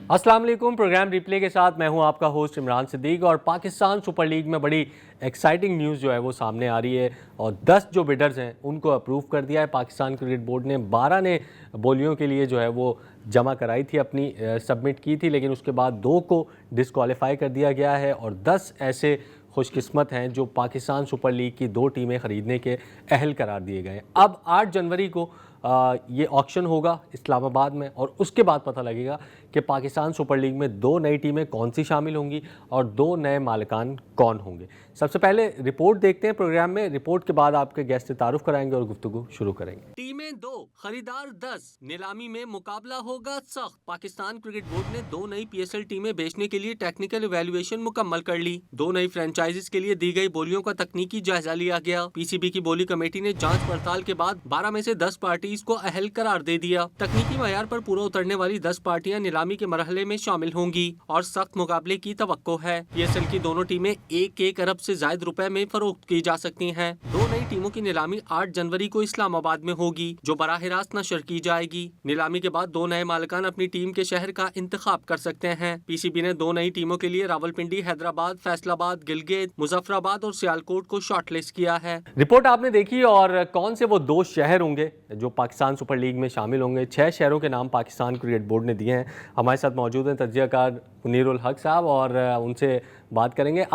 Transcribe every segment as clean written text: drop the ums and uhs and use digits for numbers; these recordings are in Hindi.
अस्सलाम वालेकुम। प्रोग्राम रिप्ले के साथ मैं हूं आपका होस्ट इमरान सिद्दीक और पाकिस्तान सुपर लीग में बड़ी एक्साइटिंग न्यूज़ जो है वो सामने आ रही है और 10 जो बिडर्स हैं उनको अप्रूव कर दिया है पाकिस्तान क्रिकेट बोर्ड ने। 12 ने बोलियों के लिए जो है वो जमा कराई थी, अपनी सबमिट की थी, लेकिन उसके बाद 2 को डिस्क्वालीफाई कर दिया गया है और 10 ऐसे खुशकिस्मत हैं जो पाकिस्तान सुपर लीग की 2 टीमें ख़रीदने के अहल करार दिए गए हैं। अब 8 जनवरी को ये ऑक्शन होगा इस्लामाबाद में और उसके बाद पता लगेगा कि पाकिस्तान सुपर लीग में 2 नई टीमें कौन सी शामिल होंगी और 2 नए मालिकान कौन होंगे। सबसे पहले रिपोर्ट देखते हैं प्रोग्राम में, रिपोर्ट के बाद आपके गेस्ट से तारुफ कराएंगे और गुफ्तगू शुरू करेंगे। टीमें 2, खरीदार 10, नीलामी में मुकाबला होगा सख्त। पाकिस्तान क्रिकेट बोर्ड ने 2 नई PSL टीमें बेचने के लिए टेक्निकल इवैल्यूएशन मुकम्मल कर ली। 2 नई फ्रेंचाइजीज के लिए दी गई बोलियों का तकनीकी जायजा लिया गया। PCB की बोली कमेटी ने जांच पड़ताल के बाद 12 में से 10 पार्टीज को अहल करार दे दिया। तकनीकी मयार पर पूरा उतरने वाली 10 पार्टियां नीलामी के मरहले में शामिल होंगी और सख्त मुकाबले की तवक्को है। PSL की दोनों टीमें 1-1 अरब से जायद रुपए में फरोख्त की जा सकती हैं। 2 नई टीमों की नीलामी 8 जनवरी को इस्लामाबाद में होगी, जो बराह रास्त नशर की जाएगी। नीलामी के बाद 2 नए मालिकान अपनी टीम के शहर का इंतखाब कर सकते हैं। PCB ने 2 नई टीमों के लिए रावलपिंडी, हैदराबाद, फैसलाबाद, गिलगित, मुजफ्फराबाद और सियालकोट को शॉर्टलिस्ट किया है। रिपोर्ट आपने देखी और कौन से वो 2 शहर होंगे जो पाकिस्तान सुपर लीग में शामिल होंगे। 6 शहरों के नाम पाकिस्तान क्रिकेट बोर्ड ने दिए हैं। हमारे साथ मौजूद हैं तज्जियाकार मुनीरुल हक साहब और उनसे बात करेंगे।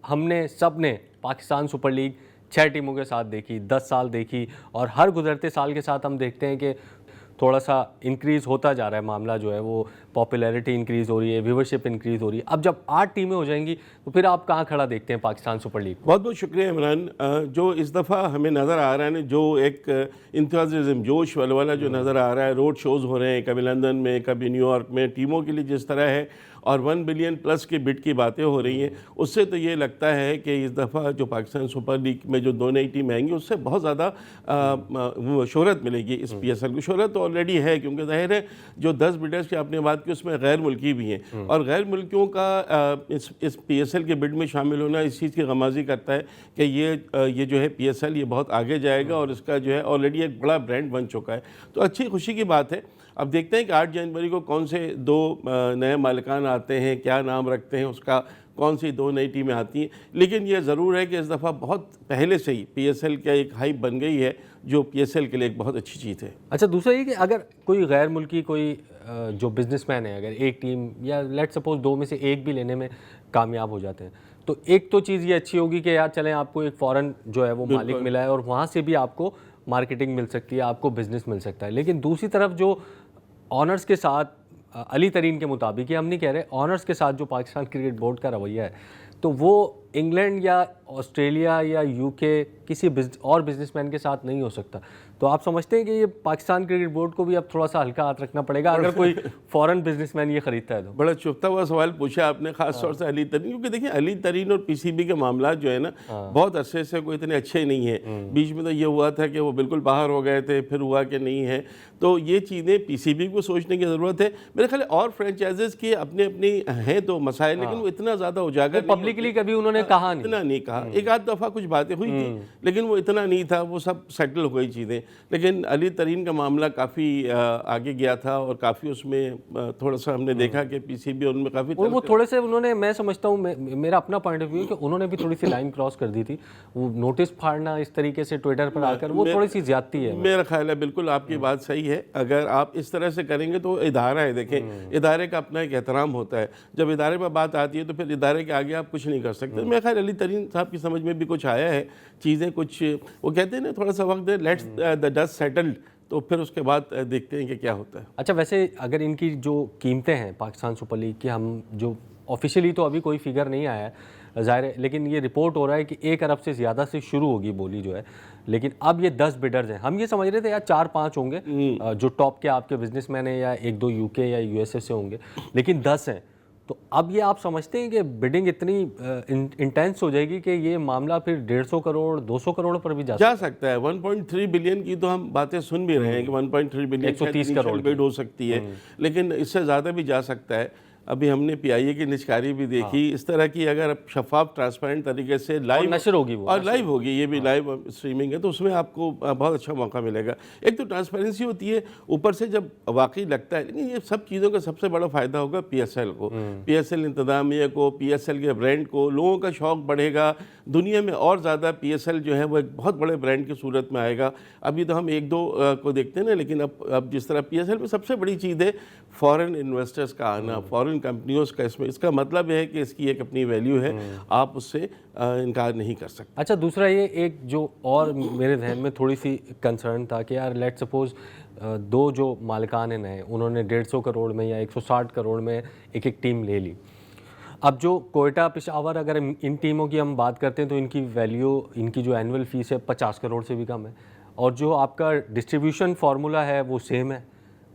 हमने सब ने पाकिस्तान सुपर लीग 6 टीमों के साथ देखी, 10 साल देखी और हर गुजरते साल के साथ हम देखते हैं कि थोड़ा सा इंक्रीज़ होता जा रहा है मामला, जो है वो पॉपुलैरिटी इंक्रीज़ हो रही है, व्यूवरशिप इंक्रीज़ हो रही है। अब जब 8 टीमें हो जाएंगी तो फिर आप कहाँ खड़ा देखते हैं पाकिस्तान सुपर लीग? बहुत बहुत शुक्रिया इमरान। जो इस दफ़ा हमें नज़र आ रहा है ना, जो एक इंथुसियाज़म, जोश वाला जो नज़र आ रहा है, रोड शोज़ हो रहे हैं कभी लंदन में, कभी न्यूयॉर्क में, टीमों के लिए जिस तरह है और 1 बिलियन प्लस की बिड की बातें हो रही हैं, उससे तो ये लगता है कि इस दफ़ा जो पाकिस्तान सुपर लीग में जो 2 नई टीम आएंगी उससे बहुत ज़्यादा शोहरत मिलेगी। इस PSL को शोहरत तो ऑलरेडी है, क्योंकि ज़ाहिर है जो 10 बिडर्स की आपने बात की उसमें गैर मुल्की भी हैं और गैर मुल्कियों का इस PSL के बिड में शामिल होना इस चीज़ की गमाज़ी करता है कि ये जो है PSL ये बहुत आगे जाएगा और इसका जो है ऑलरेडी एक बड़ा ब्रांड बन चुका है। तो अच्छी खुशी की बात है। अब देखते हैं कि 8 जनवरी को कौन से 2 नए मालिकान आते हैं, क्या नाम रखते हैं उसका, कौन सी 2 नई टीमें आती हैं। लेकिन ये ज़रूर है कि इस दफ़ा बहुत पहले से ही PSL का एक हाइप बन गई है, जो PSL के लिए एक बहुत अच्छी चीज़ है। अच्छा, दूसरा ये कि अगर कोई गैर मुल्की कोई जो बिजनेसमैन है, अगर एक टीम या लेट सपोज 2 में से एक भी लेने में कामयाब हो जाते हैं, तो एक तो चीज़ ये अच्छी होगी कि यार चलें आपको एक फ़ॉरेन जो है वो मालिक मिला है और वहाँ से भी आपको मार्केटिंग मिल सकती है, आपको बिज़नेस मिल सकता है। लेकिन दूसरी तरफ जो ऑनर्स के साथ अली तरीन के मुताबिक, ये हम नहीं कह रहे, ऑनर्स के साथ जो पाकिस्तान क्रिकेट बोर्ड का रवैया है, तो वो इंग्लैंड या ऑस्ट्रेलिया या UK किसी और बिजनेसमैन के साथ नहीं हो सकता। तो आप समझते हैं कि ये पाकिस्तान क्रिकेट बोर्ड को भी अब थोड़ा सा हल्का हाथ रखना पड़ेगा अगर कोई फॉरेन बिजनेसमैन ये खरीदता है तो? बड़ा चुभता हुआ सवाल पूछा आपने, खास तौर से अली तरीन, क्योंकि देखिए अली तरीन और PCB के मामला जो है ना बहुत अरसे से कोई इतने अच्छे नहीं है। बीच में तो ये हुआ था कि वो बिल्कुल बाहर हो गए थे, फिर हुआ कि नहीं है। तो ये चीज़ें PCB को सोचने की ज़रूरत है। मेरे ख्याल और फ्रेंचाइजेज़ की अपने अपनी हैं तो मसाइल, लेकिन वो इतना ज़्यादा उजागर पब्लिकली कभी उन्होंने कहा नहीं, इतना नहीं कहा। एक आध दफ़ा कुछ बातें हुई थी लेकिन वो इतना नहीं था, वो सब सेटल हो गई चीज़ें। लेकिन अली तरीन का मामला काफ़ी आगे गया था और काफ़ी उसमें थोड़ा सा हमने देखा कि PCB उनमें काफ़ी वो थोड़े से उन्होंने, मैं समझता हूँ, मेरा अपना पॉइंट ऑफ व्यू कि उन्होंने भी थोड़ी सी लाइन क्रॉस कर दी थी। वो नोटिस फाड़ना इस तरीके से ट्विटर पर आकर, वो थोड़ी सी ज्यादती है। मेरा ख्याल है बिल्कुल आपकी बात सही है। अगर आप इस तरह से करेंगे तो इदारा है, देखें इदारे का अपना एक एहतराम होता है। जब इदारे पर बात आती है तो फिर इदारे के आगे आप कुछ नहीं कर सकते। मेरा ख्याल अली तरीन साहब की समझ में भी कुछ आया है, चीज़ें कुछ, वो कहते हैं ना थोड़ा सा वक्त दे, लेट्स द डस्ट सेटल्ड, तो फिर उसके बाद देखते हैं कि क्या होता है। अच्छा, वैसे अगर इनकी जो कीमतें हैं पाकिस्तान सुपर लीग की, हम जो ऑफिशियली तो अभी कोई फिगर नहीं आया है ज़ाहिर है, लेकिन ये रिपोर्ट हो रहा है कि 1 अरब से ज़्यादा से शुरू होगी बोली जो है। लेकिन अब ये 10 बिडर्स हैं। हम ये समझ रहे थे यार 4-5 होंगे जो टॉप के आपके बिजनेसमैन हैं, या 1-2 UK या USA से होंगे, लेकिन 10 हैं। तो अब ये आप समझते हैं कि बिडिंग इतनी इंटेंस हो जाएगी कि ये मामला फिर 150 करोड़ 200 करोड़ पर भी जा सकता है। 1.3 बिलियन की तो हम बातें सुन भी रहे हैं कि 1.3 बिलियन 130 करोड़ बिड हो सकती है, लेकिन इससे ज़्यादा भी जा सकता है। अभी हमने पीआईए की निचकारी भी देखी। इस तरह की अगर शफाफ ट्रांसपेरेंट तरीके से लाइव नशर होगी वो, और लाइव होगी, ये भी लाइव स्ट्रीमिंग है, तो उसमें आपको बहुत अच्छा मौका मिलेगा। एक तो ट्रांसपेरेंसी होती है, ऊपर से जब वाकई लगता है। लेकिन ये सब चीज़ों का सबसे बड़ा फ़ायदा होगा पीएसएल को, पीएसएल इंतज़ामिया को, पीएसएल के ब्रांड को। लोगों का शौक़ बढ़ेगा, दुनिया में और ज़्यादा पीएसएल जो है वो एक बहुत बड़े ब्रांड की सूरत में आएगा। अभी तो हम एक दो को देखते हैं ना, लेकिन अब जिस तरह पीएसएल में सबसे बड़ी चीज़ है फॉरेन इन्वेस्टर्स का आना, फॉरेन कंपनियों का इसमें। इसका मतलब है कि इसकी एक अपनी वैल्यू है, आप उससे इनकार नहीं कर सकते। अच्छा, दूसरा ये एक जो और मेरे जहन में थोड़ी सी कंसर्न था कि यार लेट सपोज दो जो मालिकान हैं नए, उन्होंने 150 करोड़ में या 160 करोड़ में एक एक टीम ले ली। अब जो कोयटा पेशावर, अगर इन टीमों की हम बात करते हैं तो इनकी वैल्यू, इनकी जो एनुअल फीस है 50 करोड़ से भी कम है, और जो आपका डिस्ट्रीब्यूशन फार्मूला है वो सेम है।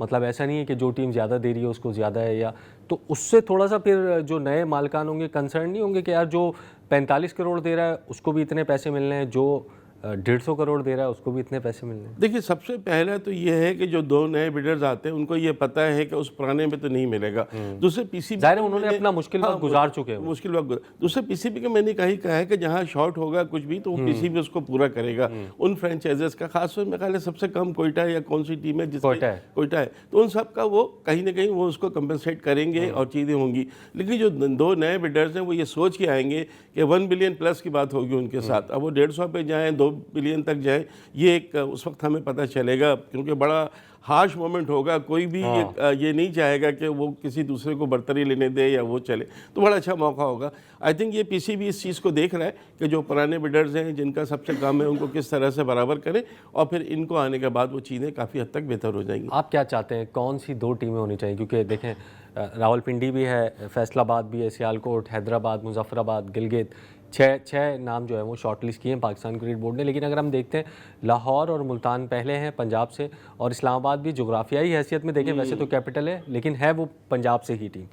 मतलब ऐसा नहीं है कि जो टीम ज़्यादा दे रही है उसको ज़्यादा है, या तो उससे थोड़ा सा फिर जो नए मालिकान होंगे कंसर्न नहीं होंगे कि यार जो 45 करोड़ दे रहा है उसको भी इतने पैसे मिलने हैं, जो 150 करोड़ दे रहा है उसको भी इतने पैसे मिलने हैं। देखिए, सबसे पहला तो ये है कि जो दो नए बिडर्स आते हैं उनको ये पता है कि उस पुराने में तो नहीं मिलेगा। दूसरे पीसीबी, ज़ाहिर है उन्होंने अपना मुश्किल वक्त गुजार चुके हैं। मुश्किल वक्त दूसरे पीसीबी का मैंने कहा है कि जहाँ शॉर्ट होगा कुछ भी तो वो पीसीबी उसको पूरा करेगा। उन फ्रेंचाइजेस का खासतौर में ख्याल है सबसे कम कोयटा या कौन सी टीम है जिसकी कोयटा है, तो उन सब का वो कहीं ना कहीं वो उसको कंपनसेट करेंगे और चीज़ें होंगी। लेकिन जो दो नए बिडर्स हैं वो ये सोच के आएंगे कि 1 बिलियन प्लस की बात होगी उनके साथ। अब वो 150 पे जाएँ, 2 बिलियन तक जाए, ये एक उस वक्त हमें पता चलेगा, क्योंकि बड़ा हार्श मोमेंट होगा। कोई भी ये नहीं चाहेगा कि वो किसी दूसरे को बर्तरी लेने दे या वो चले, तो बड़ा अच्छा मौका होगा। आई थिंक ये पीसीबी इस चीज़ को देख रहा है कि जो पुराने बिडर्स हैं जिनका सबसे कम है उनको किस तरह से बराबर करें, और फिर इनको आने के बाद वो चीज़ें काफ़ी हद तक बेहतर हो जाएंगी। आप क्या चाहते हैं, कौन सी दो टीमें होनी चाहिए? क्योंकि देखें रावलपिंडी भी है, फैसलाबाद भी है, सियालकोट, हैदराबाद, मुजफ्फराबाद, गिलगित, छः नाम जो है वो शॉर्टलिस्ट किए हैं पाकिस्तान क्रिकेट बोर्ड ने। लेकिन अगर हम देखते हैं लाहौर और मुल्तान पहले हैं पंजाब से, और इस्लामाबाद भी जोग्राफियाई हैसियत में देखें वैसे तो कैपिटल है, लेकिन है वो पंजाब से ही टीम।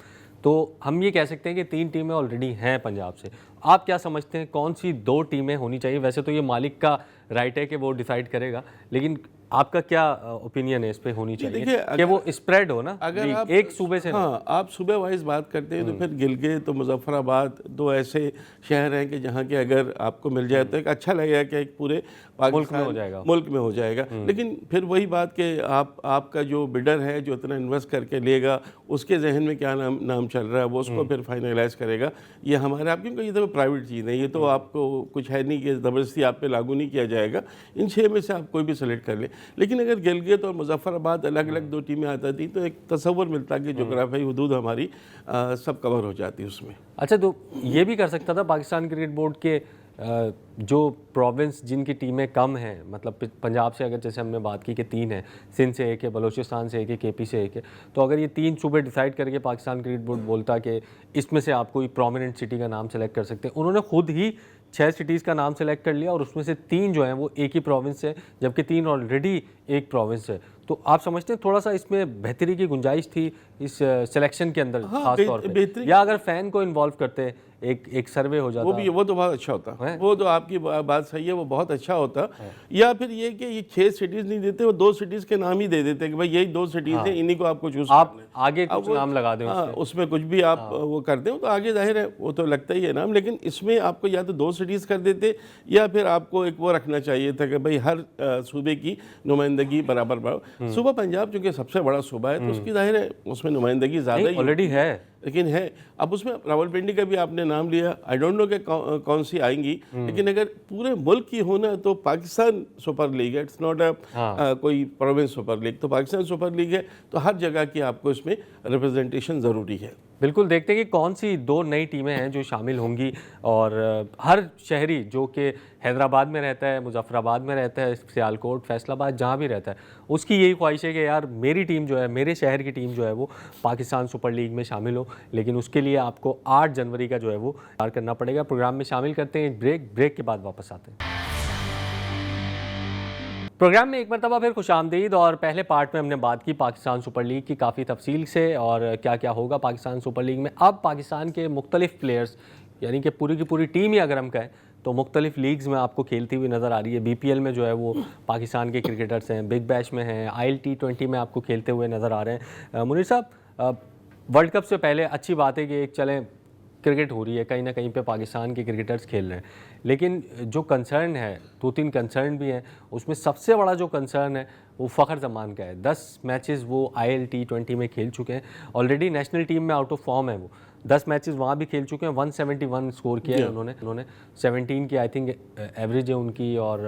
तो हम ये कह सकते हैं कि 3 टीमें ऑलरेडी हैं पंजाब से। आप क्या समझते हैं कौन सी 2 टीमें होनी चाहिए? वैसे तो ये मालिक का राइट है कि वो डिसाइड करेगा, लेकिन आपका क्या ओपिनियन है इस पे होनी चाहिए कि वो स्प्रेड हो ना, अगर आप एक सूबे से हाँ, आप सूबे वाइज बात करते हैं तो फिर गिलगित तो मुजफ्फराबाद 2 ऐसे शहर हैं कि जहाँ के अगर आपको मिल जाए तो एक अच्छा लगेगा कि एक पूरे मुल्क में हो जाएगा। लेकिन फिर वही बात कि आपका जो बिडर है जो इतना इन्वेस्ट करके लेगा उसके जहन में क्या नाम चल रहा है वो उसको फिर फाइनलाइज करेगा। ये हमारे आप, क्योंकि ये तो प्राइवेट चीज़ है, ये तो आपको कुछ है नहीं कि ज़बरदस्ती आप पे लागू नहीं किया जाएगा। इन 6 में से आप कोई भी सेलेक्ट कर ले। लेकिन अगर गिलगित और मुजफ्फराबाद अलग अलग 2 टीमें आती थी तो एक तसव्वुर मिलता कि जोग्राफियाई हदूद हमारी सब कवर हो जाती उसमें। अच्छा, तो ये भी कर सकता था पाकिस्तान क्रिकेट बोर्ड के जो प्रोविंस जिनकी टीमें कम हैं, मतलब पंजाब से अगर जैसे हमने बात की कि 3 हैं, सिंध से 1 है, बलूचिस्तान से 1 है, केपी से 1 है, तो अगर ये 3 सूबे डिसाइड करके पाकिस्तान क्रिकेट बोर्ड बोलता कि इसमें से आप कोई प्रोमिनेंट सिटी का नाम सेलेक्ट कर सकते हैं, उन्होंने खुद ही 6 सिटीज़ का नाम सेलेक्ट कर लिया और उसमें से 3 जो हैं वो एक ही प्रोविंस है, जबकि 3 ऑलरेडी एक प्रोविंस है। तो आप समझते हैं थोड़ा सा इसमें बेहतरी की गुंजाइश थी इस सिलेक्शन के अंदर, खास तौर पे, या अगर फ़ैन को इन्वॉल्व करते एक सर्वे हो जाता, वो तो बहुत अच्छा होता है। वो तो आपकी बात सही है, वो बहुत अच्छा होता है। या फिर ये कि ये 6 सिटीज़ नहीं देते, वो 2 सिटीज़ के नाम ही दे देते कि भाई यही 2 सिटीज़ हैं, इन्हीं को आपको चूज आप आगे कुछ नाम लगा दें। उसमें कुछ भी आप वो कर दें तो आगे जाहिर है वो तो लगता ही है नाम। लेकिन इसमें आपको या तो 2 सिटीज़ कर देते या फिर आपको एक वो रखना चाहिए था कि भाई हर सूबे की नुमाइंदगी बराबर। सूबा पंजाब चूँकि सबसे बड़ा सूबा है तो उसकी जाहिर है उसमें नुमाइंदगी ज़्यादा ही ऑलरेडी है, लेकिन है। अब उसमें रावलपिंडी का भी आपने नाम लिया, आई डोंट नो कि कौन सी आएंगी, लेकिन अगर पूरे मुल्क की होना तो पाकिस्तान सुपर लीग है, इट्स नॉट कोई प्रोविंस सुपर लीग। तो पाकिस्तान सुपर लीग है तो हर जगह की आपको इसमें रिप्रेजेंटेशन ज़रूरी है। बिल्कुल, देखते हैं कि कौन सी 2 नई टीमें हैं जो शामिल होंगी, और हर शहरी जो कि हैदराबाद में रहता है, मुजफ्फराबाद में रहता है, सियालकोट, फैसलाबाद, जहाँ भी रहता है, उसकी यही ख्वाहिश है कि यार मेरी टीम जो है, मेरे शहर की टीम जो है वो पाकिस्तान सुपर लीग में शामिल हो। लेकिन उसके लिए आपको 8 जनवरी का जो है वो पार करना पड़ेगा। प्रोग्राम में शामिल करते हैं ब्रेक के बाद वापस आते हैं। प्रोग्राम में एक मरतबा फिर खुशामदीद। और पहले पार्ट में हमने बात की पाकिस्तान सुपर लीग की काफ़ी तफसील से, और क्या क्या होगा पाकिस्तान सुपर लीग में। अब पाकिस्तान के मुख्तलिफ प्लेयर्स, यानी कि पूरी की पूरी टीम ही अगर हम कहें तो मुख्तलिफ लीग्स में आपको खेलती हुई नज़र आ रही है। BPL में जो है वो पाकिस्तान के क्रिकेटर्स हैं, बिग बैश में हैं, ILT20 में आपको खेलते हुए नज़र आ रहे हैं। मुनीर साहब, वर्ल्ड कप से पहले अच्छी बात है कि एक चलें क्रिकेट हो रही है, कहीं ना कहीं पे पाकिस्तान के क्रिकेटर्स खेल रहे हैं, लेकिन जो कंसर्न है, 2-3 कंसर्न भी हैं, उसमें सबसे बड़ा जो कंसर्न है वो फ़खर ज़मान का है। 10 मैचेस वो IL T20 में खेल चुके हैं, ऑलरेडी नेशनल टीम में आउट ऑफ फॉर्म है वो, 10 मैचेस वहाँ भी खेल चुके हैं, 171 स्कोर किया है उन्होंने 17 की आई थिंक एवरेज है उनकी, और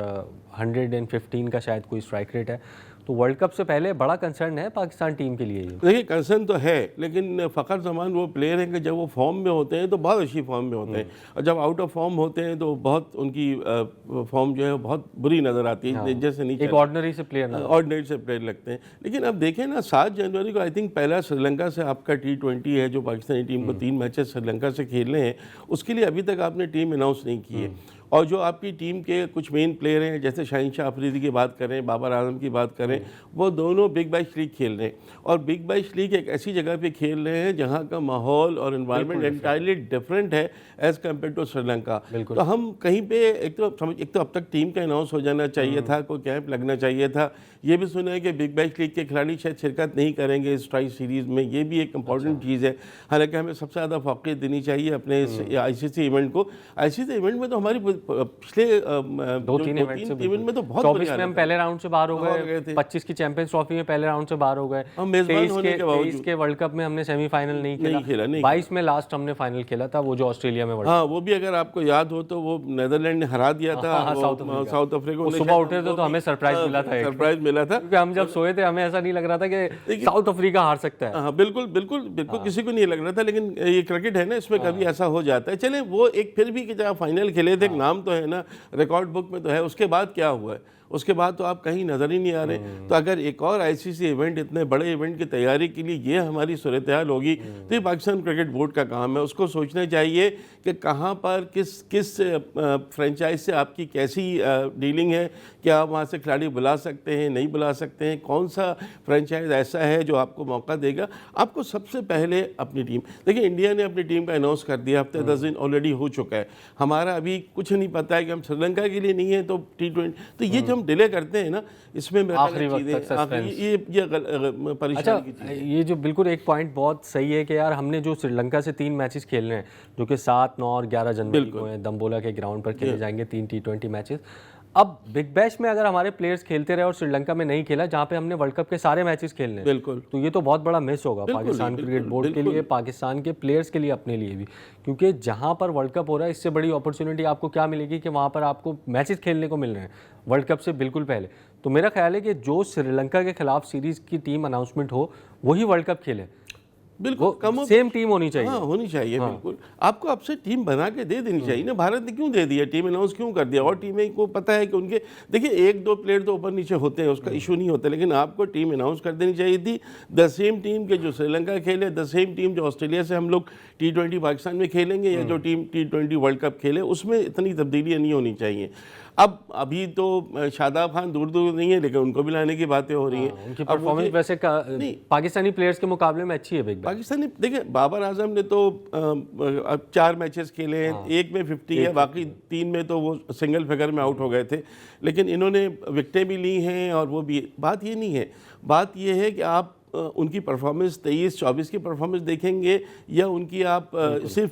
115 का शायद कोई स्ट्राइक रेट है। तो वर्ल्ड कप से पहले बड़ा कंसर्न है पाकिस्तान टीम के लिए ये। देखिए कंसर्न तो है, लेकिन फ़खर ज़मान वो प्लेयर हैं कि जब वो फॉर्म में होते हैं तो बहुत अच्छी फॉर्म में होते हैं, और जब आउट ऑफ फॉर्म होते हैं तो बहुत उनकी फॉर्म जो है बहुत बुरी नज़र आती है, जैसे नहीं एक ऑर्डिनरी से प्लेयर लगते हैं। लेकिन अब देखें ना, 7 जनवरी को आई थिंक पहला श्रीलंका से आपका T20 है जो पाकिस्तानी टीम को 3 मैचेस श्रीलंका से खेलने हैं, उसके लिए अभी तक आपने टीम अनाउंस नहीं की है। और जो आपकी टीम के कुछ मेन प्लेयर हैं, जैसे शाहीन शाह अफरीदी की बात करें, बाबर आजम की बात करें, वो दोनों बिग बैश लीग खेल रहे हैं, और बिग बैश लीग एक ऐसी जगह पे खेल रहे हैं जहाँ का माहौल और एनवायरनमेंट एंटायरली डिफरेंट है एज़ कम्पेयर टू श्रीलंका। तो हम कहीं पे एक तो अब तक टीम का अनाउंस हो जाना चाहिए था, कोई कैंप लगना चाहिए था। ये भी सुना है कि बिग बैश लीग के खिलाड़ी शायद शिरकत नहीं करेंगे इस ट्राई सीरीज़ में, ये भी एक इम्पॉर्टेंट चीज़ है। हालांकि हमें सबसे ज़्यादा फोकस देनी चाहिए अपने इस ICC इवेंट को। ICC इवेंट में तो हमारी पिछले 2-3 इवेंट में तो बहुत 24 में हम पहले राउंड से बाहर हो गए, 25 की चैंपियंस ट्रॉफी में पहले राउंड से बाहर हो गए, हम मेजबान होने के बावजूद 23 के वर्ल्ड कप में हमने सेमीफाइनल नहीं खेला, 22 में लास्ट हमने फाइनल खेला था, वो जो ऑस्ट्रेलिया में। हाँ, वो भी अगर आपको याद हो तो वो नेदरलैंड ने हरा दिया था साउथ अफ्रीका को। सुबह उठे तो हमें सरप्राइज मिला था, क्योंकि हम जब सोए थे हमें ऐसा नहीं लग रहा था कि साउथ अफ्रीका हार सकता है। हाँ, बिल्कुल किसी को नहीं लग रहा था, लेकिन ये क्रिकेट है ना, इसमें कभी ऐसा हो जाता है। चले वो एक फिर भी कि जब फाइनल खेले थे, एक नाम तो है ना, रिकॉर्ड बुक में तो है। उसके बाद क्या हुआ है, उसके बाद तो आप कहीं नज़र ही नहीं आ रहे। तो अगर एक और ICC इवेंट, इतने बड़े इवेंट की तैयारी के लिए ये हमारी सूरत हाल होगी, तो ये पाकिस्तान क्रिकेट बोर्ड का काम है। उसको सोचना चाहिए कि कहाँ पर किस फ्रेंचाइज से आपकी कैसी डीलिंग है, क्या आप वहाँ से खिलाड़ी बुला सकते हैं, नहीं बुला सकते हैं, कौन सा फ्रेंचाइज ऐसा है जो आपको मौका देगा। आपको सबसे पहले अपनी टीम, देखिए इंडिया ने अपनी टीम का अनाउंस कर दिया, हफ्ते 10 दिन ऑलरेडी हो चुका है। हमारा अभी कुछ नहीं पता है कि हम श्रीलंका के लिए नहीं है तो T20, तो ये जो हम डिले करते हैं ना, इसमें आखिरी वक्त तक सस्पेंस, ये परेशानी की चीज़ है। ये जो बिल्कुल एक पॉइंट बहुत सही है कि यार हमने जो श्रीलंका से 3 मैचेस खेलने हैं, जो कि 7, 9 और 11 जनवरी को हैं, दम्बोला के ग्राउंड पर खेले जाएंगे 3 T20 मैचेस। अब बिग बैश में अगर हमारे प्लेयर्स खेलते रहे और श्रीलंका में नहीं खेला, जहाँ पे हमने वर्ल्ड कप के सारे मैचेस खेलने हैं, बिल्कुल, तो ये तो बहुत बड़ा मिस होगा पाकिस्तान क्रिकेट बोर्ड के लिए, पाकिस्तान के प्लेयर्स के लिए, अपने लिए भी। क्योंकि जहाँ पर वर्ल्ड कप हो रहा है, इससे बड़ी अपॉर्चुनिटी आपको क्या मिलेगी कि वहाँ पर आपको मैचेस खेलने को मिल रहे हैं वर्ल्ड कप से बिल्कुल पहले। तो मेरा ख्याल है कि जो श्रीलंका के खिलाफ सीरीज़ की टीम अनाउंसमेंट हो, वही वर्ल्ड कप खेले। बिल्कुल सेम टीम होनी चाहिए। हाँ, होनी चाहिए। बिल्कुल आपको अब से टीम बना के दे देनी चाहिए ना। भारत ने क्यों दे दिया, टीम अनाउंस क्यों कर दिया? और टीमें को पता है कि उनके, देखिए 1-2 प्लेयर तो ऊपर नीचे होते हैं, उसका इशू नहीं होता, लेकिन आपको टीम अनाउंस कर देनी चाहिए थी। द सेम टीम के जो श्रीलंका खेले, द सेम टीम जो ऑस्ट्रेलिया से हम लोग T20 पाकिस्तान में खेलेंगे, या जो टीम T20 वर्ल्ड कप खेले, उसमें इतनी तब्दीलियाँ नहीं होनी चाहिए। अब अभी तो शादाब खान दूर नहीं है, लेकिन उनको भी लाने की बातें हो रही हैं। उनकी परफॉर्मेंस वैसे पाकिस्तानी प्लेयर्स के मुकाबले में अच्छी है बिग बैश। पाकिस्तानी देखिए, बाबर आजम ने तो 4 मैचेस खेले हैं, एक में 50 है, बाकी 3 में तो वो सिंगल फिगर में आउट हो गए थे, लेकिन इन्होंने विकेटें भी ली हैं। और वो भी बात ये नहीं है, बात ये है कि आप उनकी परफॉर्मेंस 23-24 की परफॉर्मेंस देखेंगे, या उनकी आप सिर्फ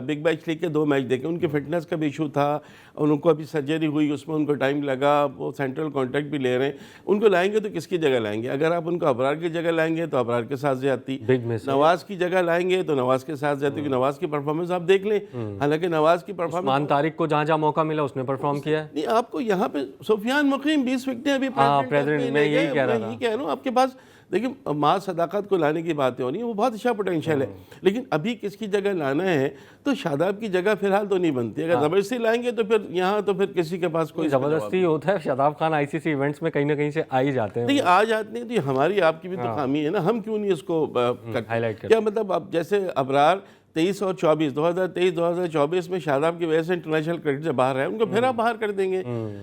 बिग बैश लीग के 2 मैच देखें। उनके फिटनेस का भी इशू था, उनको अभी सर्जरी हुई, उसमें उनको टाइम लगा, वो सेंट्रल कॉन्ट्रैक्ट भी ले रहे हैं। उनको लाएंगे तो किसकी जगह लाएंगे? अगर आप उनको अबरार की जगह लाएंगे तो अबरार के साथ जाती, नवाज की जगह लाएंगे तो नवाज के साथ जाती, क्योंकि नवाज की परफॉर्मेंस आप देख लें। हालांकि नवाज की परफॉर्मेंस, उस्मान तारिक को जहाँ जहाँ मौका मिला उसने परफॉर्म किया है। नहीं, आपको यहाँ पे सुफियान मुकीम 20 विकेटें अभी प्रेसिडेंट, मैं यही कह रहा हूँ। आपके पास देखिए माँ सदाकत को लाने की बातें हो रही हैं, वो बहुत अच्छा पोटेंशियल है, लेकिन अभी किसकी जगह लाना है? तो शादाब की जगगह फिलहाल तो नहीं बनती। अगर ज़बरदस्ती लाएंगे तो फिर यहाँ तो फिर किसी के पास कोई ज़बरदस्ती होता है। शादाब खान ICC इवेंट्स में कहीं ना कहीं से आ ही जाते हैं। नहीं, आ जाते हैं, तो हमारी आपकी भी तो खामी है ना, हम क्यों नहीं इसको हाईलाइट करते? क्या मतलब, अब जैसे अबरार 23 और 24 2023-2024 में शादाब की वजह से इंटरनेशनल क्रिकेट से बाहर है, उनको फिर आप बाहर कर देंगे।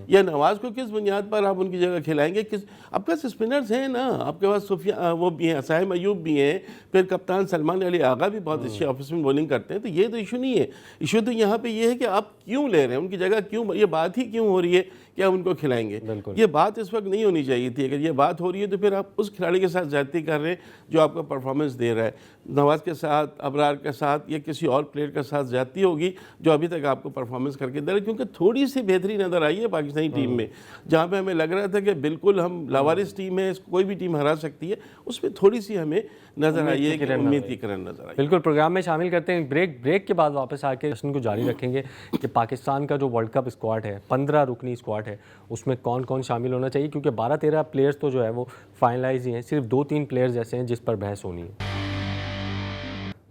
या नवाज को किस बुनियाद पर आप उनकी जगह खिलाएंगे? किस आपके पास स्पिनर्स हैं ना, आपके पास सुफिया वो भी हैं, साहिब अयूब भी हैं, फिर कप्तान सलमान अली आगा भी बहुत अच्छी ऑफिस में बॉलिंग करते हैं। तो ये तो इशू नहीं है। इशू तो यहाँ पे ये है कि आप क्यों ले रहे हैं उनकी जगह, क्यों ये बात ही क्यों हो रही है कि आप उनको खिलाएंगे? ये बात इस वक्त नहीं होनी चाहिए थी। अगर ये बात हो रही है तो फिर आप उस खिलाड़ी के साथ ज्यादती कर रहे हैं जो आपका परफॉर्मेंस दे रहा है। नवाज के साथ, अबरार के साथ या किसी और प्लेयर के साथ ज्यादती होगी जो अभी तक आपको परफॉर्मेंस करके दे रहा है। क्योंकि थोड़ी सी बेहतरी नज़र आई है पाकिस्तानी टीम में, जहाँ पे हमें लग रहा था कि बिल्कुल हम लावारिस टीम है, कोई भी टीम हरा सकती है, उसमें थोड़ी सी हमें नज़र आई है कि उम्मीद की किरण नज़र आई। बिल्कुल, प्रोग्राम में शामिल करते हैं ब्रेक के बाद वापस आके प्रश्न को जारी रखेंगे कि पाकिस्तान का जो वर्ल्ड कप स्क्वाड है, 15 रुकनी स्क्वाड है, उसमें कौन कौन शामिल होना चाहिए, क्योंकि 12-13 प्लेयर्स तो जो है वो फाइनलाइज ही हैं, सिर्फ 2-3 प्लेयर्स ऐसे हैं जिस पर बहस होनी है।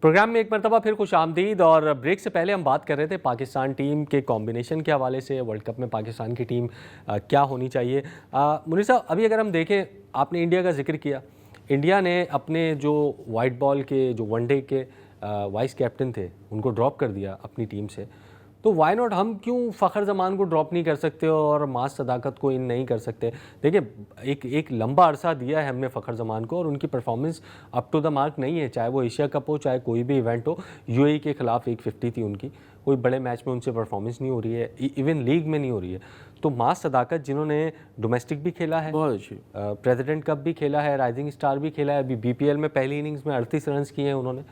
प्रोग्राम में एक मरतबा फिर खुश आमदीद। और ब्रेक से पहले हम बात कर रहे थे पाकिस्तान टीम के कॉम्बिनेशन के हवाले से, वर्ल्ड कप में पाकिस्तान की टीम क्या होनी चाहिए। मुनीर साहब, अभी अगर हम देखें, आपने इंडिया का जिक्र किया, इंडिया ने अपने जो वाइट बॉल के, जो वनडे के वाइस कैप्टन थे, उनको ड्रॉप कर दिया अपनी टीम से। तो वाई नॉट, हम क्यों फ़खर जमान को ड्रॉप नहीं कर सकते और मास सदाकत को इन नहीं कर सकते? देखिए, एक लंबा अरसा दिया है हमने फ़खर जमान को और उनकी performance up to the mark नहीं है, चाहे वो एशिया कप हो, चाहे कोई भी इवेंट हो। यूएई के ख़िलाफ़ 150 थी उनकी, कोई बड़े मैच में उनसे परफॉर्मेंस नहीं हो रही है, इवन लीग में नहीं हो रही है। तो मास सदाकत, जिन्होंने डोमेस्टिक भी खेला है, बहुत अच्छी प्रेसिडेंट कप भी खेला है, राइजिंग स्टार भी खेला है, अभी बीपीएल में पहली इनिंग्स में 38 रन किए हैं उन्होंने।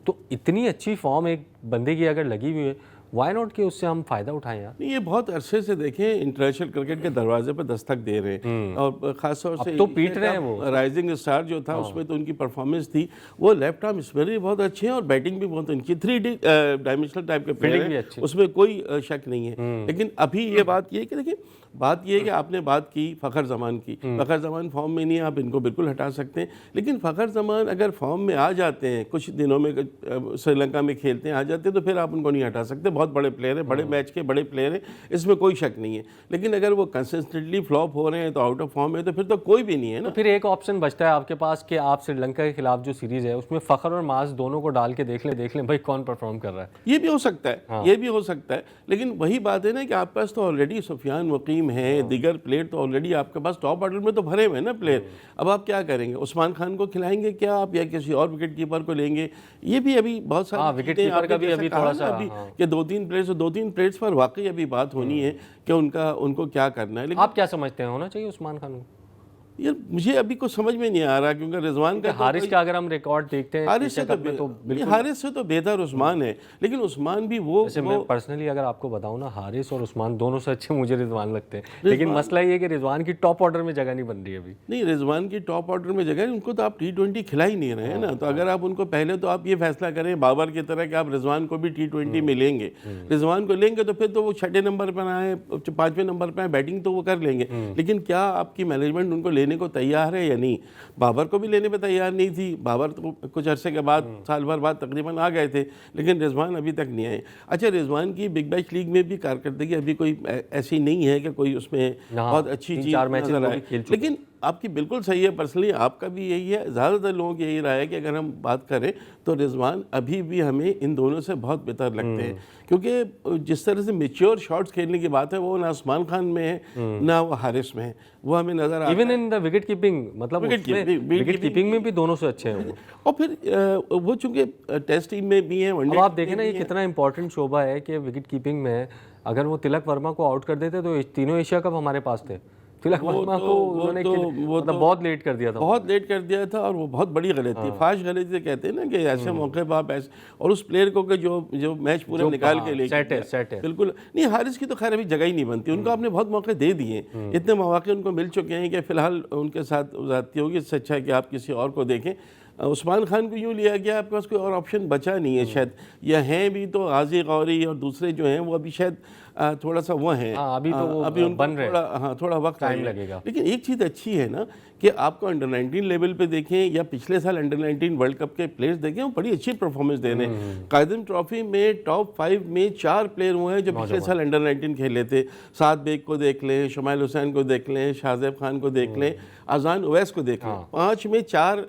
तो इतनी अच्छी फॉर्म एक बंदे की अगर लगी हुई है, वाई नॉट कि उससे हम फ़ायदा उठाएं यार। नहीं, ये बहुत अरसे से देखें इंटरनेशनल क्रिकेट के दरवाजे पर दस्तक दे रहे हैं और ख़ासतौर से तो पीट रहे हैं वो। राइजिंग स्टार जो था उसमें तो उनकी परफॉर्मेंस थी, वो लेफ्ट आर्म स्पिनर भी बहुत अच्छे हैं और बैटिंग भी बहुत उनकी 3D डायमेंशनल टाइप के प्लेयर हैं, उसमें कोई शक नहीं है। लेकिन अभी ये बात ये है कि देखिए, बात ये है कि आपने बात की फ़खर जमान की, फ़खर जमान फॉर्म में नहीं है, आप इनको बिल्कुल हटा सकते हैं। लेकिन फ़खर जमान अगर फॉर्म में आ जाते हैं, कुछ दिनों में श्रीलंका में खेलते हैं, आ जाते हैं, तो फिर आप उनको नहीं हटा सकते। बहुत बड़े प्लेयर हैं, बड़े मैच के बड़े प्लेयर हैं, इसमें कोई शक नहीं है। लेकिन अगर वो कंसिस्टेंटली फ्लॉप हो रहे हैं, तो आउट ऑफ फॉर्म है, तो फिर तो कोई भी नहीं है ना। तो फिर एक ऑप्शन बचता है आपके पास कि आप श्रीलंका के खिलाफ जो सीरीज़ है उसमें फ़खर और मास दोनों को डाल के देख लें भाई कौन परफॉर्म कर रहा है। ये भी हो सकता है, ये भी हो सकता है। लेकिन वही बात है ना कि आपके पास तो ऑलरेडी सुफियान वकीम है, दिगर प्लेयर तो ऑलरेडी आपके पास टॉप ऑर्डर में तो भरे हुए हैं ना प्लेयर। अब आप क्या करेंगे? उस्मान खान को खिलाएंगे क्या आप, या किसी और विकेट कीपर को लेंगे? ये भी अभी बहुत सारी विकेट कीपर का भी अभी थोड़ा सा कि दो तीन प्लेयर्स पर वाकई अभी बात होनी है कि उनको क्या करना है। लेकिन आप क्या समझते हैं, होना चाहिए उस्मान खान को? यार मुझे अभी कुछ समझ में नहीं आ रहा, क्योंकि रिजवान का हारिस का अगर हम रिकॉर्ड देखते हैं, हारिस से तो बेहतर उस्मान है, लेकिन उस्मान भी वो मैं पर्सनली अगर आपको बताऊं ना, हारिस और उस्मान दोनों से अच्छे मुझे रिजवान लगते हैं। लेकिन मसला ये है कि रिजवान की टॉप ऑर्डर में जगह नहीं बन रही अभी। नहीं, रिजवान की टॉप ऑर्डर में जगह, उनको तो आप T20 खिला ही नहीं रहे हैं ना। तो अगर आप उनको पहले तो आप ये फैसला करें बाबर की तरह कि आप रिजवान को भी T20 में लेंगे, रिजवान को लेंगे तो फिर तो वो 6 नंबर पर आए, 5वें नंबर पर आए, बैटिंग तो वो कर लेंगे। लेकिन क्या आपकी मैनेजमेंट उनको लेने को तैयार है या नहीं? बाबर को भी लेने पे तैयार नहीं थी, बाबर तो कुछ अरसे के बाद, साल भर बाद तकरीबन आ गए थे, लेकिन रिजवान अभी तक नहीं आए। अच्छा, रिजवान की बिग बैश लीग में भी कारकर्दगी अभी कोई ऐसी नहीं है कि कोई उसमें बहुत अच्छी चीज़ नजर आए। लेकिन आपकी बिल्कुल सही है, पर्सनली आपका भी यही है, ज़्यादातर लोगों की यही राय है कि अगर हम बात करें तो रिजवान अभी भी हमें इन दोनों से बहुत बेहतर लगते हैं। क्योंकि जिस तरह से मैच्योर शॉट्स खेलने की बात है, वो ना उस्मान खान में है ना वो हारिस में है, वो हमें नजर आता है। Even in the wicket keeping, मतलब विकेट कीपिंग में भी दोनों से अच्छे हैं वो। और फिर वो चूंकि टेस्ट टीम में भी हैं, वनडे आप देखें ना, ये कितना इंपॉर्टेंट शोबा है कि विकेट कीपिंग में अगर वो तिलक वर्मा को आउट कर देते तो तीनों एशिया कप हमारे पास थे। तिलक वर्मा को उन्होंने मतलब बहुत लेट कर दिया था, बहुत लेट कर दिया था, और वो बहुत बड़ी गलती है, फाश गलती कहते हैं ना, कि ऐसे मौके पर आप ऐसे, और उस प्लेयर को कि जो मैच पूरा निकाल के ले सेट है। बिल्कुल नहीं, हारिस की तो खैर अभी जगह ही नहीं बनती, उनको आपने बहुत मौके दे दिए, इतने मौके उनको मिल चुके हैं कि फिलहाल उनके साथ ज्यादती होगी। इससे अच्छा है कि आप किसी और को देखें। उस्मान खान को यूँ लिया गया, आपके पास कोई और ऑप्शन बचा नहीं है शायद, या हैं भी तो गाजी गौरी और दूसरे जो हैं वो अभी शायद थोड़ा सा वो है। हाँ, अभी तो वो अभी उनको बन रहे हैं। थोड़ा वक्त टाइम लगेगा। लेकिन एक चीज़ अच्छी है ना कि आपको अंडर 19 लेवल पे देखें या पिछले साल अंडर 19 वर्ल्ड कप के प्लेयर्स देखें, वो बड़ी अच्छी परफॉर्मेंस दे रहे हैं। कायदम ट्रॉफी में टॉप 5 में 4 प्लेयर हुए हैं जो पिछले साल अंडर 19 खेले थे। साद बेग को देख लें, शमाइल हुसैन को देख लें, शाहजेब खान को देख लें, अजान उवैस को देख लें। 5 में 4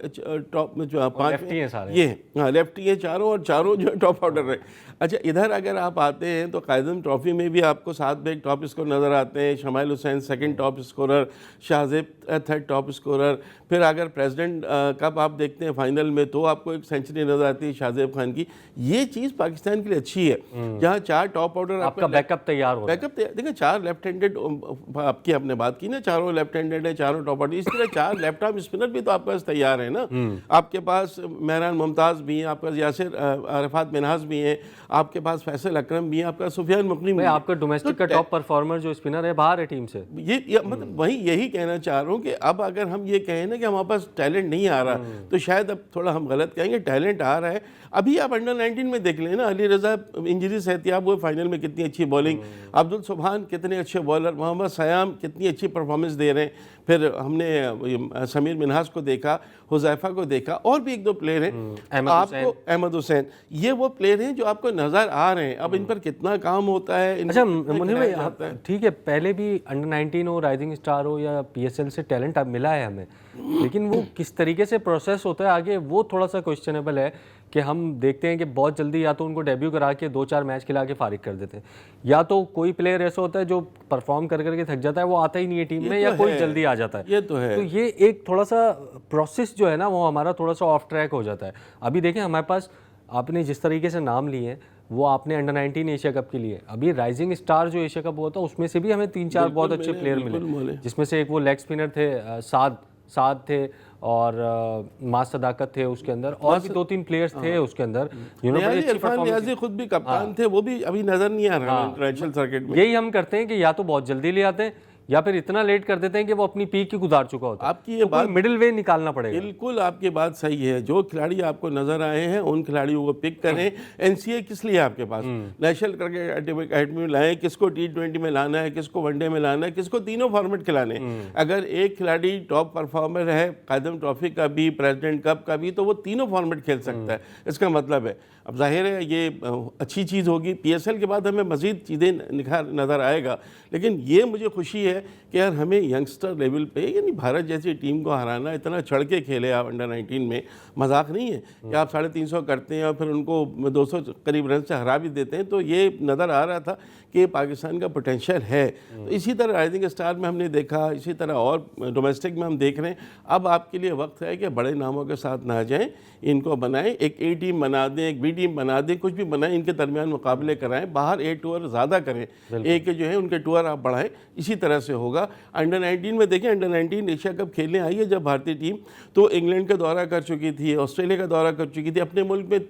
टॉप में, जो 5 लेफ्टी हैं सारे। ये हाँ लेफ्टी है चारों, और चारों जो टॉप ऑर्डर है। अच्छा, इधर अगर आप आते हैं तो कायदम ट्रॉफी में भी आपको सात बेग टॉप स्कोर नज़र आते हैं, smile Hussain second top scorer, Shahzeb third top scorer. फिर अगर प्रेसिडेंट कप आप देखते हैं फाइनल में तो आपको एक सेंचुरी नज़र आती है शाहजेब खान की। ये चीज़ पाकिस्तान के लिए अच्छी है, जहाँ 4 टॉप ऑर्डर आपका बैकअप तैयार हो। बैकअप देखिए 4 लेफ्ट हैंडेड आपकी आपने बात की ना, चारों लेफ्ट हैंडेड है, चारों टॉप ऑर्डर। इस तरह 4 लेफ्ट आर्म स्पिनर भी तो आपके पास तैयार है ना। आपके पास मेहरान मुमताज़ भी हैं, आपके पास यासिर अरफात मिनहास भी हैं, आपके पास फैसल अकरम भी हैं, आपका सुफियान मुकरीम भी है। आपका डोमेस्टिक का टॉप परफॉर्मर जो स्पिनर है बाहर है टीम से। ये मतलब वही यही कहना चाह रहा हूँ कि अब अगर हम ये कहें ना कि हमारे पास टैलेंट नहीं आ रहा, तो शायद अब थोड़ा हम गलत कहेंगे। टैलेंट आ रहा है। अभी आप अंडर 19 में देख लें ना, अली रज़ा इंजरी से एहतियाब हुए फाइनल में, कितनी अच्छी बॉलिंग, अब्दुल सुबहान कितने अच्छे बॉलर, मोहम्मद सयाम कितनी अच्छी परफॉर्मेंस दे रहे हैं। फिर हमने समीर मिनहास को देखा, हुज़ैफा को देखा, और भी 1-2 प्लेयर हैं आपको, अहमद हुसैन, ये वो प्लेयर हैं जो आपको नज़र आ रहे हैं। अब इन पर कितना काम होता है। अच्छा मुनीर भाई, ठीक है, पहले भी अंडर 19 हो, राइजिंग स्टार हो या PSL से टैलेंट अब मिला है हमें, लेकिन वो किस तरीके से प्रोसेस होता है आगे, वो थोड़ा सा क्वेश्चनेबल है। कि हम देखते हैं कि बहुत जल्दी या तो उनको डेब्यू करा के 2-4 मैच खिला के फारिग कर देते हैं, या तो कोई प्लेयर ऐसा होता है जो परफॉर्म कर करके थक जाता है, वो आता ही नहीं है टीम में, या कोई जल्दी आ जाता है। ये तो है। तो ये एक थोड़ा सा प्रोसेस जो है ना, वो हमारा थोड़ा सा ऑफ ट्रैक हो जाता है। अभी देखें हमारे पास, आपने जिस तरीके से नाम लिए हैं, वो आपने अंडर 19 एशिया कप के लिए, अभी राइजिंग स्टार जो एशिया कप हुआ था उसमें से भी हमें 3-4 बहुत अच्छे प्लेयर मिले, जिसमें से एक वो लेग स्पिनर थे साद थे, और मास सदाकत थे उसके अंदर, और भी 2-3 प्लेयर्स थे उसके अंदर जिन्होंने बड़ी अच्छी परफॉर्मेंस। खुद भी कप्तान थे, वो भी अभी नजर नहीं आ रहा इंटरनेशनल सर्किट में। यही हम करते हैं कि या तो बहुत जल्दी ले आते हैं या फिर इतना लेट कर देते हैं कि वो अपनी पीक की गुजार चुका होता है। आपकी ये बात मिडिल वे निकालना पड़ेगा। बिल्कुल आपकी बात सही है। जो खिलाड़ी आपको नजर आए हैं उन खिलाड़ियों को पिक करें। NCA किस लिए आपके पास, नेशनल क्रिकेट अकेडमी में लाएं, किसको T20 में लाना है, किसको वनडे में लाना है, किसको तीनों फॉर्मेट खिलाने। अगर एक खिलाड़ी टॉप परफॉर्मर है कायदम ट्रॉफी का भी, प्रेसिडेंट कप का भी, तो वो तीनों फॉर्मेट खेल सकता है। इसका मतलब है, अब जाहिर है ये अच्छी चीज़ होगी। PSL के बाद हमें मज़ीद चीज़ें निखार नज़र आएगा, लेकिन ये मुझे खुशी है कि यार हमें यंगस्टर लेवल पे, यानी भारत जैसी टीम को हराना, इतना चढ़ के खेले आप अंडर 19 में, मजाक नहीं है कि आप 350 करते हैं और फिर उनको 200 करीब रन से हरा भी देते हैं। तो ये नज़र आ रहा था कि पाकिस्तान का पोटेंशियल है। तो इसी तरह राइजिंग स्टार में हमने देखा, इसी तरह और डोमेस्टिक में हम देख रहे हैं। अब आपके लिए वक्त है कि बड़े नामों के साथ ना जाएं, इनको बनाएं, एक A टीम बना दें, एक B टीम बना दें, कुछ भी बनाएं, इनके दरमियान मुकाबले कराएं, बाहर A टूर ज़्यादा करें, A के जो है उनके टूर आप बढ़ाएं, इसी तरह से होगा। अंडर 19 में देखें, अंडर 19 एशिया कप खेलने आई है जब भारतीय टीम, तो इंग्लैंड का दौरा कर चुकी थी, ऑस्ट्रेलिया का दौरा कर चुकी थी, अपने मुल्क में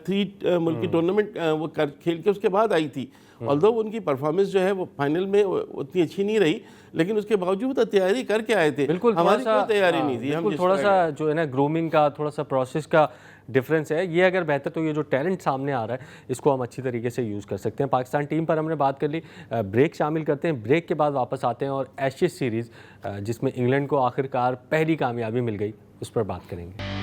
3 मुल्की टूर्नामेंट वो खेल के उसके बाद आई थी। ऑल्दो उनकी परफॉर्मेंस जो है वो फाइनल में उतनी अच्छी नहीं रही, लेकिन उसके बावजूद तैयारी करके आए थे। बिल्कुल, हमारी कोई तैयारी नहीं थी। हम थोड़ा सा जो है ना ग्रूमिंग का, थोड़ा सा प्रोसेस का डिफरेंस है। ये अगर बेहतर, तो ये जो टैलेंट सामने आ रहा है इसको हम अच्छी तरीके से यूज़ कर सकते हैं। पाकिस्तान टीम पर हमने बात कर ली, ब्रेक शामिल करते हैं, ब्रेक के बाद वापस आते हैं और एशेज सीरीज़ जिसमें इंग्लैंड को आखिरकार पहली कामयाबी मिल गई, उस पर बात करेंगे।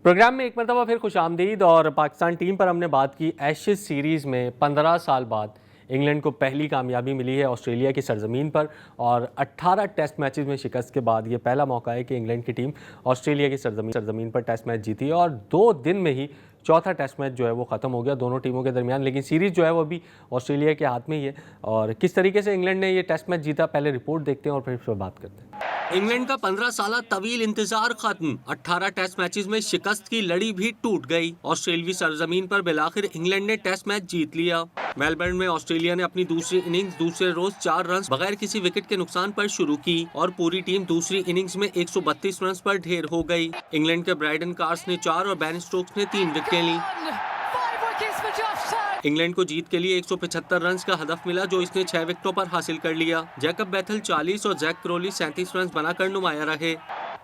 प्रोग्राम में एक मरतबा फिर खुशामदीद। और पाकिस्तान टीम पर हमने बात की एशेज सीरीज़ में 15 साल बाद इंग्लैंड को पहली कामयाबी मिली है ऑस्ट्रेलिया की सरजमीन पर, और 18 टेस्ट मैचेस में शिकस्त के बाद ये पहला मौका है कि इंग्लैंड की टीम ऑस्ट्रेलिया की सरजमीन पर टेस्ट मैच जीती है। और 2 दिन में ही चौथा टेस्ट मैच जो है वो ख़त्म हो गया दोनों टीमों के दरमियान, लेकिन सीरीज़ जो है वो अभी ऑस्ट्रेलिया के हाथ में ही है। और किस तरीके से इंग्लैंड ने ये टेस्ट मैच जीता, पहले रिपोर्ट देखते हैं और फिर इस पर बात करते हैं। इंग्लैंड का 15 साल तवील इंतजार खत्म, 18 टेस्ट मैचेस में शिकस्त की लड़ी भी टूट गई। ऑस्ट्रेलियावी सरजमीन पर बिलाखिर इंग्लैंड ने टेस्ट मैच जीत लिया। मेलबर्न में ऑस्ट्रेलिया ने अपनी दूसरी इनिंग्स दूसरे रोज 4 रन बगैर किसी विकेट के नुकसान पर शुरू की और पूरी टीम दूसरी इनिंग्स में 132 रन पर ढेर हो गई। इंग्लैंड के ब्राइडन कार्स ने 4 और बेन स्टोक्स ने 3 विकेटें ली। इंग्लैंड को जीत के लिए 175 रन का हदफ मिला, जो इसने 6 विकेटों पर हासिल कर लिया। जैकब बैथल 40 और जैक क्रोली 37 रन बनाकर नुमाया रहे।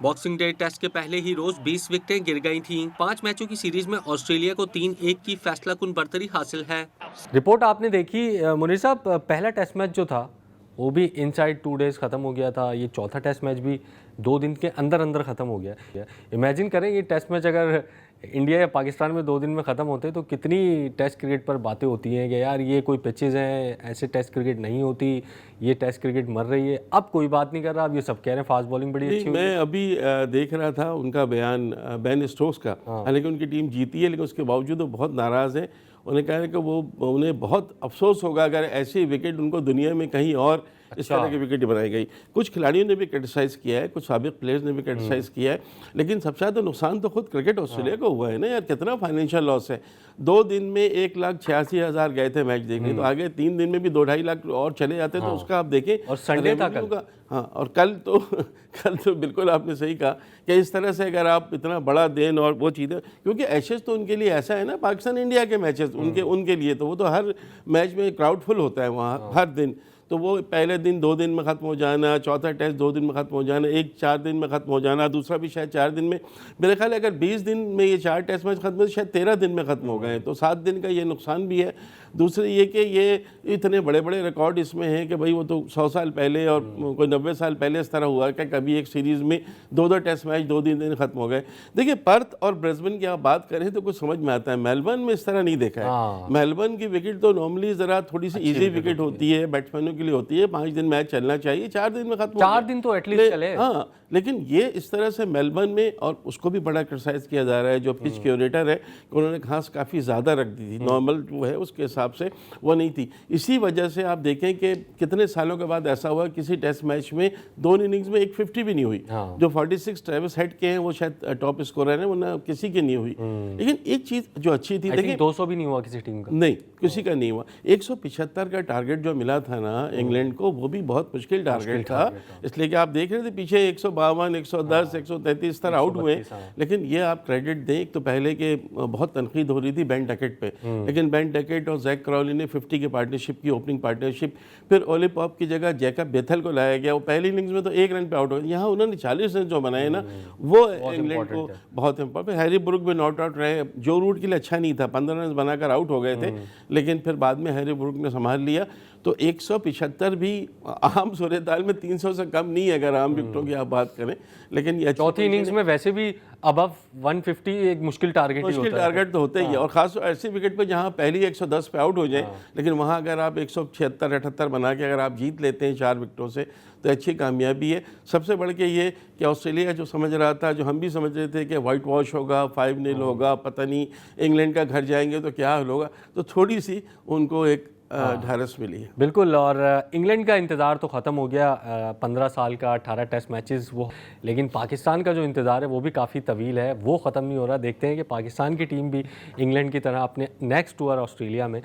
बॉक्सिंग डे टेस्ट के पहले ही रोज 20 विकेटें गिर गई थीं। 5 मैचों की सीरीज में ऑस्ट्रेलिया को 3-1 की फैसला कुन बरतरी हासिल है। रिपोर्ट आपने देखी मुनीर साहब, पहला टेस्ट मैच जो था वो भी इनसाइड 2 डेज ख़त्म हो गया था। ये चौथा टेस्ट मैच भी 2 दिन के अंदर अंदर ख़त्म हो गया। इमेजिन करें ये टेस्ट मैच अगर इंडिया या पाकिस्तान में 2 दिन में ख़त्म होते तो कितनी टेस्ट क्रिकेट पर बातें होती हैं कि यार ये कोई पिचेज़ हैं, ऐसे टेस्ट क्रिकेट नहीं होती, ये टेस्ट क्रिकेट मर रही है। अब कोई बात नहीं कर रहा, अब ये सब कह रहे हैं फास्ट बॉलिंग बड़ी अच्छी। मैं अभी देख रहा था उनका बयान बेन स्टोक्स का, हालांकि उनकी टीम जीती है लेकिन उसके बावजूद वो बहुत नाराज़ है। उन्हें कह रहे कि वो उन्हें बहुत अफसोस होगा अगर ऐसी विकेट उनको दुनिया में कहीं और इस तरह की विकेट बनाई गई। कुछ खिलाड़ियों ने भी क्रिटिसाइज़ किया है, कुछ साबिक प्लेयर्स ने भी क्रिटिसाइज़ किया है, लेकिन सबसे ज़्यादा नुकसान तो खुद क्रिकेट ऑस्ट्रेलिया को हुआ है ना यार। कितना फाइनेंशियल लॉस है। 2 दिन में 1,86,000 गए थे मैच देखने, तो आगे 3 दिन में भी 2-2.5 लाख और चले जाते तो उसका आप देखें। और संडे था कल। हाँ, और कल तो बिल्कुल आपने सही कहा कि इस तरह से अगर आप इतना बड़ा देन और वो चीज़ें, क्योंकि एशेज़ तो उनके लिए ऐसा है ना, पाकिस्तान इंडिया के मैचेस उनके लिए तो वो तो हर मैच में क्राउड फुल होता है वहाँ हर दिन। तो वो पहले दिन 2 दिन में ख़त्म हो जाना, चौथा टेस्ट 2 दिन में ख़त्म हो जाना, एक 4 दिन में ख़त्म हो जाना, दूसरा भी शायद 4 दिन में। मेरे ख्याल है अगर 20 दिन में ये 4 टेस्ट मैच ख़त्म हो शायद 13 दिन में ख़त्म हो गए, तो 7 दिन का ये नुकसान भी है। दूसरे ये कि ये इतने बड़े बड़े रिकॉर्ड इसमें हैं कि भाई वो तो 100 साल पहले और कोई 90 साल पहले इस तरह हुआ कि कभी एक सीरीज़ में 2-2 टेस्ट मैच 2 दिन ख़त्म हो गए। देखिए पर्थ और ब्रिस्बेन की आप बात करें तो कुछ समझ में आता है, मेलबर्न में इस तरह नहीं देखा है। मेलबर्न की विकेट तो नॉर्मली ज़रा थोड़ी सी ईजी विकेट होती है, बैट्समैनों के लिए होती है। 5 दिन मैच चलना चाहिए, 4 दिन में खत्म, 4 दिन तो एटलीस्ट चले। हाँ, लेकिन ये इस तरह से मेलबर्न में, और उसको भी बड़ा क्रिटिसाइज़ किया जा रहा है जो पिच क्यूरेटर है कि उन्होंने घास काफ़ी ज़्यादा रख दी थी, नॉर्मल जो है उसके हिसाब से वो नहीं थी। इसी वजह से आप देखें कि कितने सालों के बाद ऐसा हुआ किसी टेस्ट मैच में 2 इनिंग्स में एक 50 भी नहीं हुई। जो 46 ट्रेविस हेड के हैं वो शायद टॉप स्कोरर हैं, वरना किसी की नहीं हुई। लेकिन एक चीज़ जो अच्छी थी, देखिए 200 भी नहीं हुआ किसी टीम का, नहीं किसी का नहीं हुआ। 175 का टारगेट जो मिला था ना इंग्लैंड को, वो भी बहुत मुश्किल टारगेट था, इसलिए कि आप देख रहे थे पीछे 152, 110, 133 तरह आउट हुए। लेकिन ये आप क्रेडिट दें, एक तो पहले के बहुत तनकीद हो रही थी बेन डकेट पे, लेकिन बेन डकेट और जैक क्रॉली ने 50 की पार्टनरशिप की, ओपनिंग पार्टनरशिप। फिर ओली पॉप की जगह जैकब बेथल को लाया गया, वो पहली इनिंग्स में तो 1 रन पे आउट हो गए। यहाँ उन्होंने 40 रन जो बनाए ना, वो इंग्लैंड को बहुत इंपॉर्टेंट। हैरी ब्रुक भी नॉट आउट रहे, जो रूट के लिए अच्छा नहीं था, 15 रन बनाकर आउट हो गए थे, लेकिन फिर बाद में हैरी ब्रुक ने संभाल लिया। तो 175 भी आम सूरत-ए-हाल में 300 से कम नहीं है अगर आम विकेटों की आप बात करें। लेकिन ये चौथी इनिंग्स में वैसे भी अबव 150 एक मुश्किल टारगेट ही होता है। मुश्किल टारगेट तो होता ही है, और खास ऐसी विकेट पे जहां पहली 110 पे आउट हो जाए, लेकिन वहां अगर आप 176-78 बना के अगर आप जीत लेते हैं 4 विकेटों से, तो अच्छी कामयाबी है। सबसे बढ़ के ये कि ऑस्ट्रेलिया जो समझ रहा था, जो हम भी समझ रहे थे कि वाइट वॉश होगा, 5-0 होगा, पता नहीं इंग्लैंड का घर जाएंगे तो क्या हाल होगा, तो थोड़ी सी उनको एक ढारस मिली है। बिल्कुल, और इंग्लैंड का इंतज़ार तो ख़त्म हो गया, 15 साल का 18 टेस्ट मैचेस वो, लेकिन पाकिस्तान का जो इंतज़ार है वो भी काफ़ी तवील है, वो ख़त्म नहीं हो रहा। देखते हैं कि पाकिस्तान की टीम भी इंग्लैंड की तरह अपने नेक्स्ट टूर ऑस्ट्रेलिया में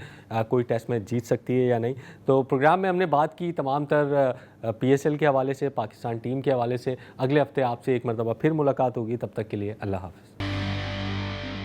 कोई टेस्ट मैच जीत सकती है या नहीं। तो प्रोग्राम में हमने बात की तमाम तर PSL के हवाले से, पाकिस्तान टीम के हवाले से। अगले हफ्ते आपसे एक मरतबा फिर मुलाकात होगी, तब तक के लिए अल्लाह हाफ़िज़।